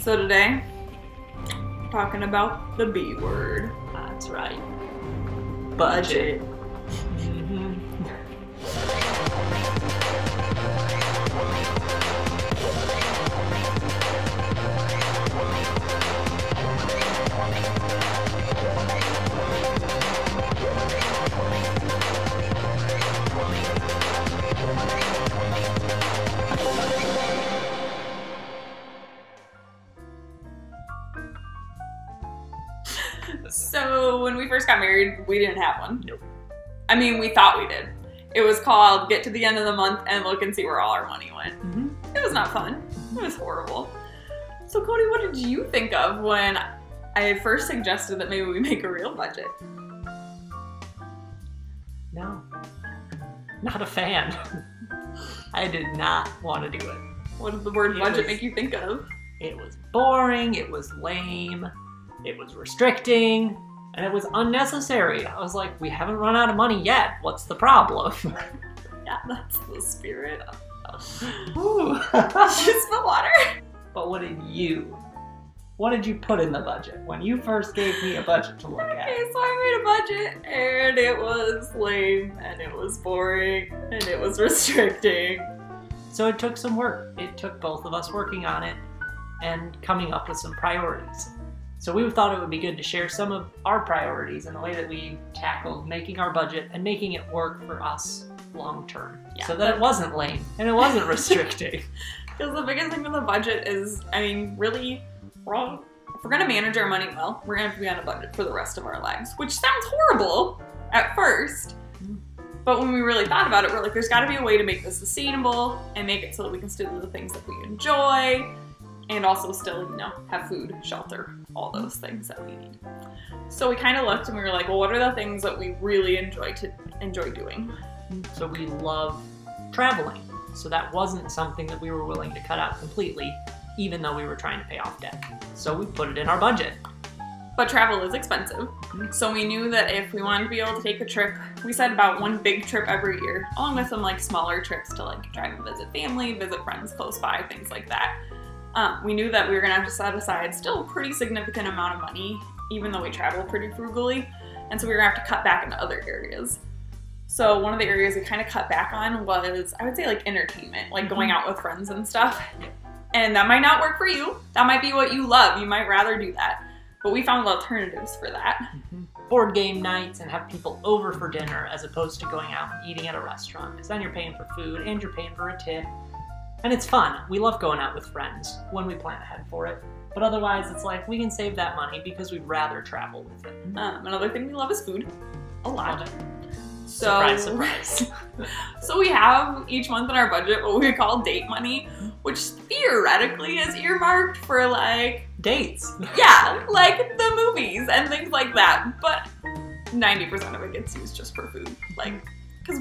So today, talking about the B word. That's right. Budget. So when we first got married, we didn't have one. Nope. I mean, we thought we did. It was called get to the end of the month and look and see where all our money went. It was not fun. It was horrible. So Cody, what did you think of when I first suggested that maybe we make a real budget? No. Not a fan. I did not want to do it. What did the word budget make you think of? It was boring, it was lame, it was restricting, and it was unnecessary. I was like, we haven't run out of money yet. What's the problem? Yeah, that's the spirit. Ooh. Just the water. But what did you put in the budget when you first gave me a budget to look at? Okay, so I made a budget, and it was lame, and it was boring, and it was restricting. So it took some work. It took both of us working on it and coming up with some priorities. So we thought it would be good to share some of our priorities and the way that we tackled making our budget and making it work for us long term. Yeah, so that it wasn't lame and it wasn't restricting. Because the biggest thing with a budget is, I mean, really, if we're gonna manage our money well, we're gonna have to be on a budget for the rest of our lives, which sounds horrible at first. But when we really thought about it, we're like, there's gotta be a way to make this sustainable and make it so that we can still do the things that we enjoy and also still, you know, have food, shelter, all those things that we need. So we kind of looked and we were like, well, what are the things that we really enjoy doing? So we love traveling. So that wasn't something that we were willing to cut out completely, even though we were trying to pay off debt. So we put it in our budget. But travel is expensive. So we knew that if we wanted to be able to take a trip, we said about one big trip every year, along with some like smaller trips to like drive and visit family, visit friends close by, things like that. We knew that we were gonna have to set aside still a pretty significant amount of money, even though we travel pretty frugally. And so we were gonna have to cut back into other areas. So one of the areas we kind of cut back on was, I would say like entertainment, like going out with friends and stuff. And that might not work for you. That might be what you love. You might rather do that. But we found alternatives for that. Board game nights and have people over for dinner as opposed to going out and eating at a restaurant. Because then you're paying for food and you're paying for a tip. And it's fun. We love going out with friends when we plan ahead for it. But otherwise, it's like we can save that money because we'd rather travel with it. Another thing we love is food. A lot. So, surprise, surprise. So we have each month in our budget what we call date money, which theoretically is earmarked for like... dates. Yeah, like the movies and things like that. But 90% of it gets used just for food. Like, because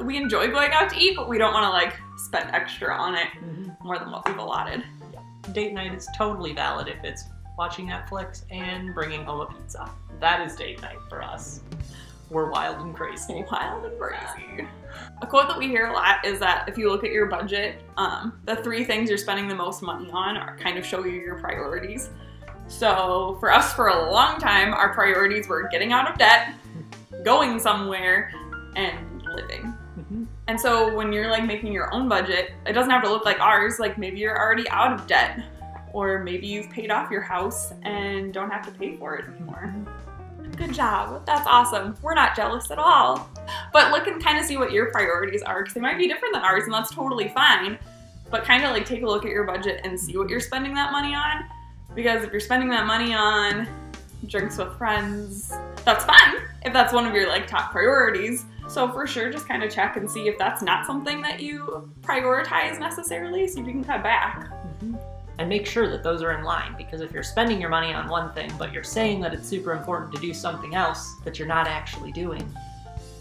we enjoy going out to eat, but we don't want to like spend extra on it more than what we've allotted. Yeah. Date night is totally valid if it's watching Netflix and bringing home a pizza. That is date night for us. We're wild and crazy. Wild and crazy. A quote that we hear a lot is that if you look at your budget, the 3 things you're spending the most money on are kind of show you your priorities. So for us, for a long time, our priorities were getting out of debt, going somewhere, and living. And so when you're like making your own budget, it doesn't have to look like ours. Like maybe you're already out of debt, or maybe you've paid off your house and don't have to pay for it anymore. Good job. That's awesome. We're not jealous at all. But look and kind of see what your priorities are, because they might be different than ours, and that's totally fine. But kind of like take a look at your budget and see what you're spending that money on. Because if you're spending that money on drinks with friends, that's fine if that's one of your like top priorities. So for sure, just kind of check and see if that's not something that you prioritize necessarily, so you can cut back. And make sure that those are in line, because if you're spending your money on one thing, but you're saying that it's super important to do something else that you're not actually doing,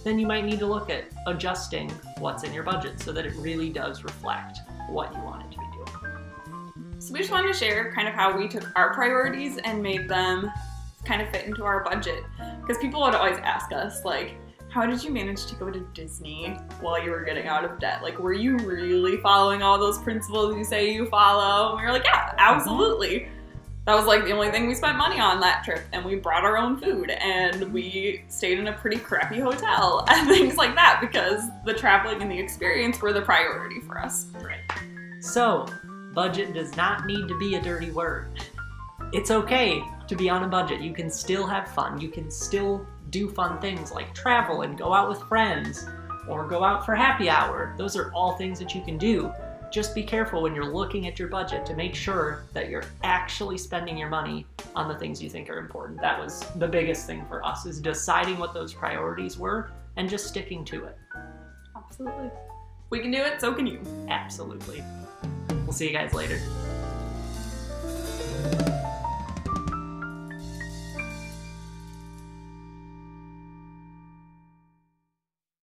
then you might need to look at adjusting what's in your budget so that it really does reflect what you want it to be doing. So we just wanted to share kind of how we took our priorities and made them kind of fit into our budget. Because people would always ask us, like, how did you manage to go to Disney while you were getting out of debt? Like, were you really following all those principles you say you follow? And we were like, yeah, absolutely. that was like the only thing we spent money on that trip, and we brought our own food, and we stayed in a pretty crappy hotel and things like that because the traveling and the experience were the priority for us. Right. So, budget does not need to be a dirty word. It's okay to be on a budget. You can still have fun. You can still do fun things like travel and go out with friends or go out for happy hour. Those are all things that you can do. Just be careful when you're looking at your budget to make sure that you're actually spending your money on the things you think are important. That was the biggest thing for us, is deciding what those priorities were and just sticking to it. Absolutely. We can do it, so can you. Absolutely. We'll see you guys later.